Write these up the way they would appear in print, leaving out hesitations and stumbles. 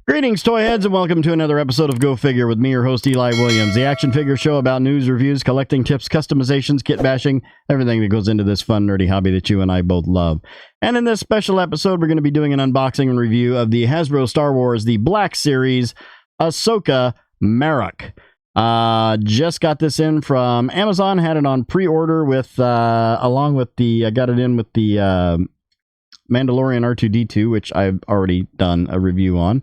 Greetings, toy heads, and welcome to another episode of Go Figure with me, your host, Eli Williams, the action figure show about news, reviews, collecting tips, customizations, kit bashing, everything that goes into this fun, nerdy hobby that you and I both love. And in this special episode, we're going to be doing an unboxing and review of the Hasbro Star Wars, the Black Series, Ahsoka Marrok. Just got this in from Amazon, had it on pre-order with, along with the, I got it in with the Mandalorian R2-D2, which I've already done a review on.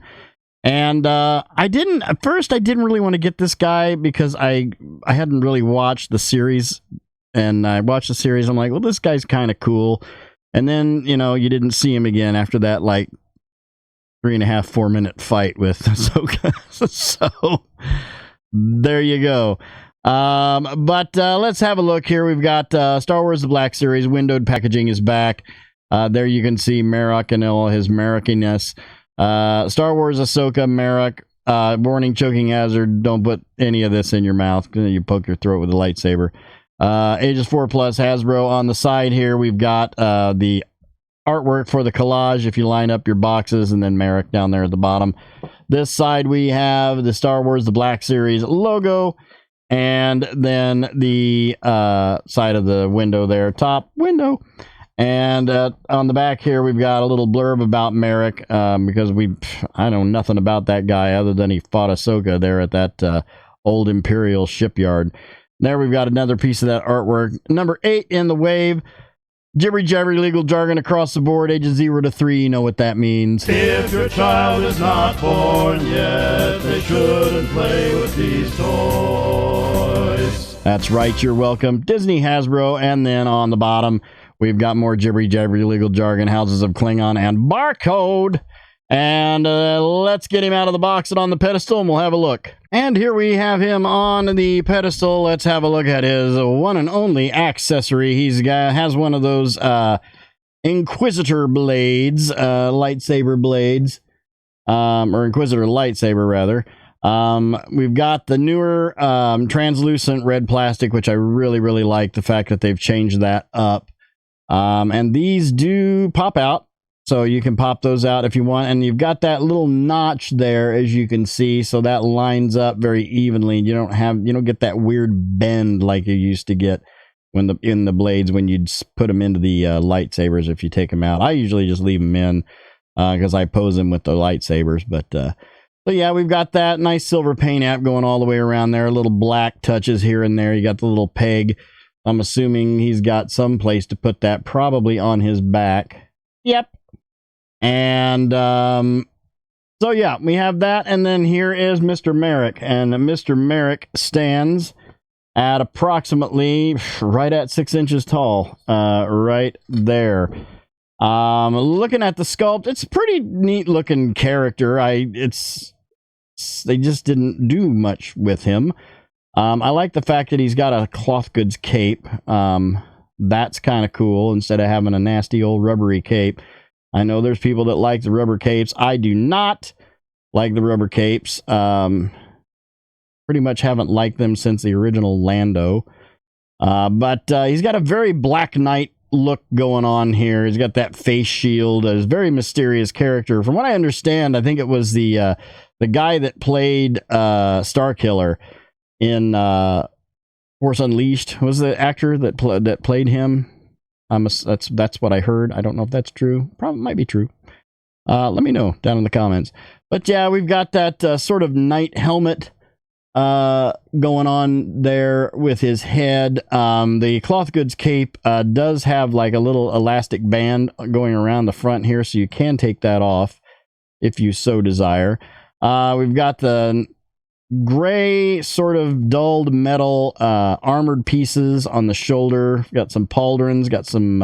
And at first I didn't really want to get this guy because I hadn't really watched the series, and I watched the series. I'm like, well, this guy's kind of cool. And then, you know, you didn't see him again after that, like 3.5-4 minute fight with Ahsoka. So there you go. But let's have a look here. We've got Star Wars The Black Series. Windowed packaging is back. There you can see Marrok and all his Marrokiness. Star Wars Ahsoka Marrok, warning, choking hazard, don't put any of this in your mouth, you poke your throat with a lightsaber. Ages 4+ Hasbro. On the side here we've got the artwork for the collage if you line up your boxes, and then Marrok down there at the bottom. This side we have the Star Wars The Black Series logo, and then the side of the window there, top window. And on the back here, we've got a little blurb about Marrok, because I know nothing about that guy other than he fought Ahsoka there at that old Imperial shipyard. There we've got another piece of that artwork. Number 8 in the wave. Jibbery-jabbery legal jargon across the board, ages 0 to 3, you know what that means. If your child is not born yet, they shouldn't play with these toys. That's right, you're welcome. Disney, Hasbro, and then on the bottom, we've got more jibbery-jabbery legal jargon, Houses of Klingon, and barcode. And let's get him out of the box and on the pedestal, and we'll have a look. And here we have him on the pedestal. Let's have a look at his one and only accessory. Has one of those Inquisitor blades, lightsaber blades, or Inquisitor lightsaber, rather. We've got the newer translucent red plastic, which I really, really like the fact that they've changed that up. And these do pop out, so you can pop those out if you want, and you've got that little notch there, as you can see, so that lines up very evenly. You don't get that weird bend like you used to get when in the blades when you'd put them into the lightsabers. If you take them out, I usually just leave them in because I pose them with the lightsabers. But so yeah, we've got that nice silver paint app going all the way around there, little black touches here and there. You got the little peg. I'm assuming he's got some place to put that, probably on his back. Yep. And so yeah, we have that, and then here is Mr. Marrok, and Mr. Marrok stands at approximately right at 6 inches tall, right there. Looking at the sculpt, it's a pretty neat looking character. They just didn't do much with him. I like the fact that he's got a cloth goods cape. That's kind of cool instead of having a nasty old rubbery cape. I know there's people that like the rubber capes. I do not like the rubber capes. Pretty much haven't liked them since the original Lando. But he's got a very Black Knight look going on here. He's got that face shield. He's a very mysterious character. From what I understand, I think it was the guy that played Starkiller in Force Unleashed was the actor that played him. That's what I heard. I don't know if that's true. Probably might be true. Let me know down in the comments. But yeah, we've got that sort of knight helmet going on there with his head. The cloth goods cape does have like a little elastic band going around the front here, so you can take that off if you so desire. We've got the gray sort of dulled metal armored pieces on the shoulder. Got some pauldrons, got some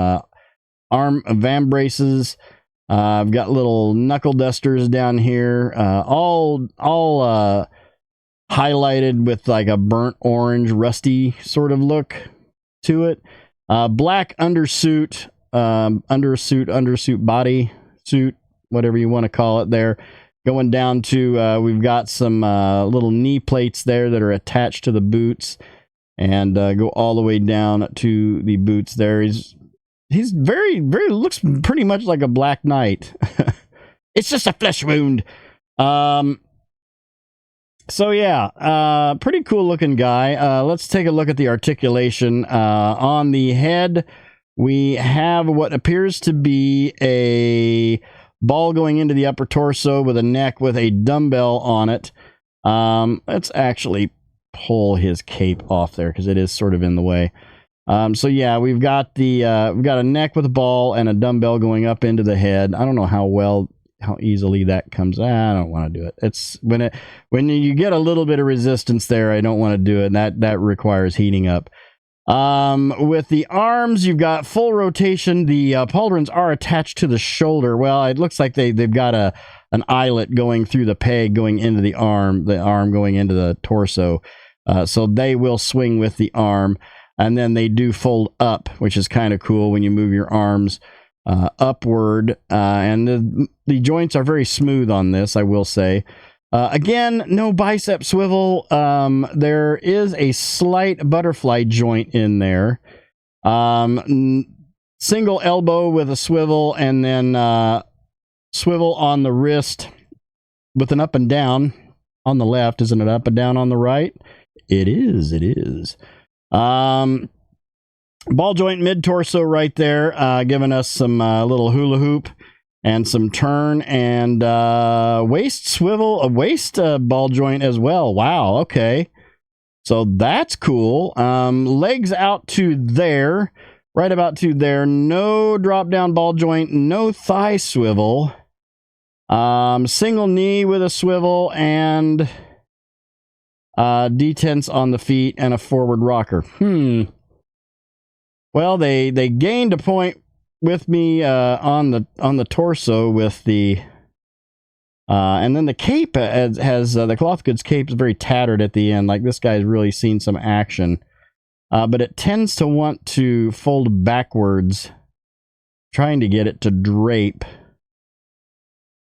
arm vambraces. I've got little knuckle dusters down here, all highlighted with like a burnt orange rusty sort of look to it. Black undersuit, undersuit body suit, whatever you want to call it there. Going down to, we've got some little knee plates there that are attached to the boots, and go all the way down to the boots there. He's very looks pretty much like a Black Knight. It's just a flesh wound. So yeah, pretty cool looking guy. Let's take a look at the articulation. On the head, we have what appears to be a ball going into the upper torso with a neck with a dumbbell on it. Let's actually pull his cape off there because it is sort of in the way. So yeah, we've got a neck with a ball and a dumbbell going up into the head. I don't know how easily that comes. I don't want to do it. It's when you get a little bit of resistance there, I don't want to do it. And that requires heating up. With the arms, you've got full rotation. The pauldrons are attached to the shoulder. Well, it looks like they've got an eyelet going through the peg going into the arm going into the torso. So they will swing with the arm, and then they do fold up, which is kind of cool when you move your arms upward. And the joints are very smooth on this, I will say. Again, no bicep swivel. There is a slight butterfly joint in there. Single elbow with a swivel, and then swivel on the wrist with an up and down on the left. Isn't it up and down on the right? It is. Ball joint mid-torso right there, giving us some little hula hoop and some turn, and waist swivel, a waist ball joint as well. Wow, okay. So that's cool. Legs out to there, right about to there. No drop-down ball joint, no thigh swivel. Single knee with a swivel, and detents on the feet, and a forward rocker. Well, they gained a point with me on the torso with the and then the cape has the cloth goods cape is very tattered at the end. Like, this guy's really seen some action, but it tends to want to fold backwards, trying to get it to drape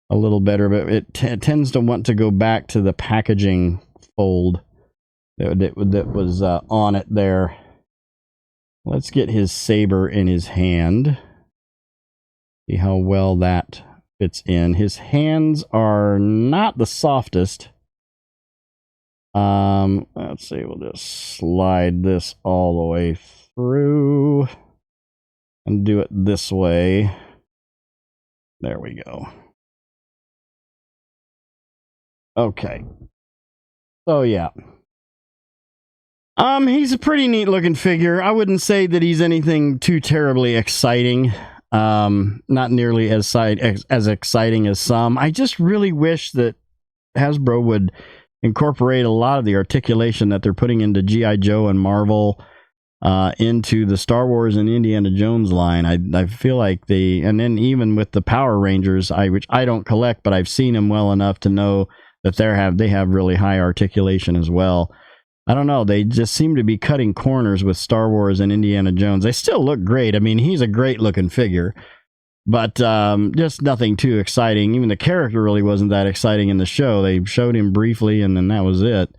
a little better, but it tends to want to go back to the packaging fold that was on it there. Let's get his saber in his hand. See how well that fits in. His hands are not the softest. Let's see, we'll just slide this all the way through and do it this way. There we go. Okay. So yeah. He's a pretty neat looking figure. I wouldn't say that he's anything too terribly exciting. Not nearly as exciting as some. I just really wish that Hasbro would incorporate a lot of the articulation that they're putting into G.I. Joe and Marvel into the Star Wars and Indiana Jones line. I feel like and then even with the Power Rangers, which I don't collect, but I've seen them well enough to know that they have really high articulation as well. I don't know. They just seem to be cutting corners with Star Wars and Indiana Jones. They still look great. I mean, he's a great looking figure, but just nothing too exciting. Even the character really wasn't that exciting in the show. They showed him briefly, and then that was it.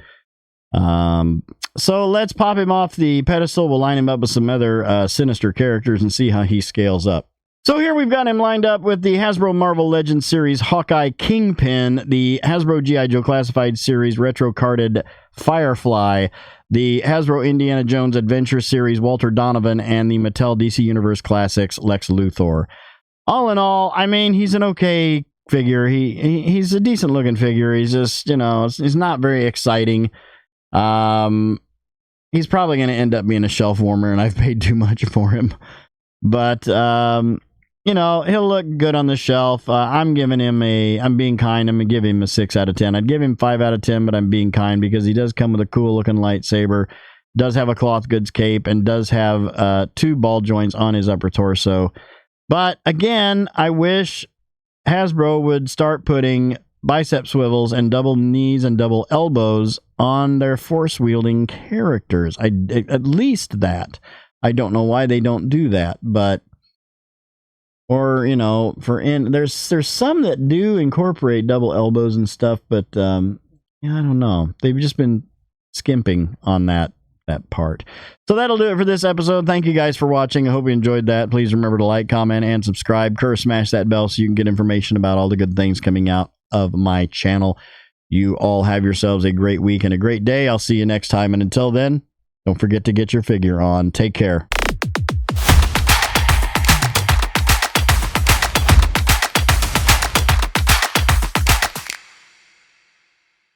So let's pop him off the pedestal. We'll line him up with some other sinister characters and see how he scales up. So here we've got him lined up with the Hasbro Marvel Legends series Hawkeye Kingpin, the Hasbro G.I. Joe Classified series retro carded Firefly, the Hasbro Indiana Jones Adventure series Walter Donovan, and the Mattel DC Universe Classics Lex Luthor. All in all, I mean, he's an okay figure. He's a decent looking figure. He's just, he's not very exciting. He's probably going to end up being a shelf warmer, and I've paid too much for him. But, he'll look good on the shelf. I'm being kind. I'm going to give him a 6 out of 10. I'd give him 5 out of 10, but I'm being kind because he does come with a cool looking lightsaber, does have a cloth goods cape, and does have 2 ball joints on his upper torso. But again, I wish Hasbro would start putting bicep swivels and double knees and double elbows on their force wielding characters. At least that. I don't know why they don't do that, but there's some that do incorporate double elbows and stuff, but I don't know. They've just been skimping on that part. So that'll do it for this episode. Thank you guys for watching. I hope you enjoyed that. Please remember to like, comment, and subscribe. Smash that bell so you can get information about all the good things coming out of my channel. You all have yourselves a great week and a great day. I'll see you next time. And until then, don't forget to get your figure on. Take care.